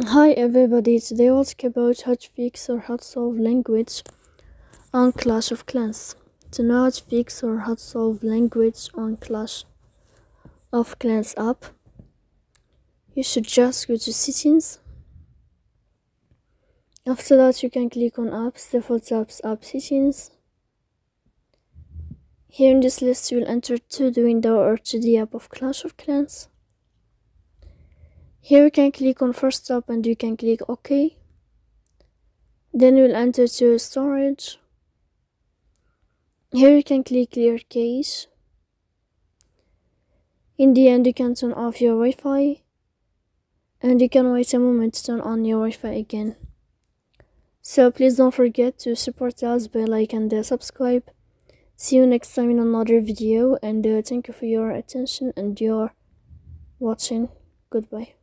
Hi everybody, today we'll talk about how to fix or how to solve language on Clash of Clans. To know how to fix or how to solve language on Clash of Clans app, you should just go to settings. After that you can click on apps, default apps, app settings. Here in this list you will enter to the window or to the app of Clash of Clans. Here you can click on first stop and you can click OK. Then you'll enter to storage. Here you can click clear cache. In the end you can turn off your Wi-Fi and you can wait a moment to turn on your Wi-Fi again. So please don't forget to support us by like and subscribe. See you next time in another video, and thank you for your attention and your watching. Goodbye.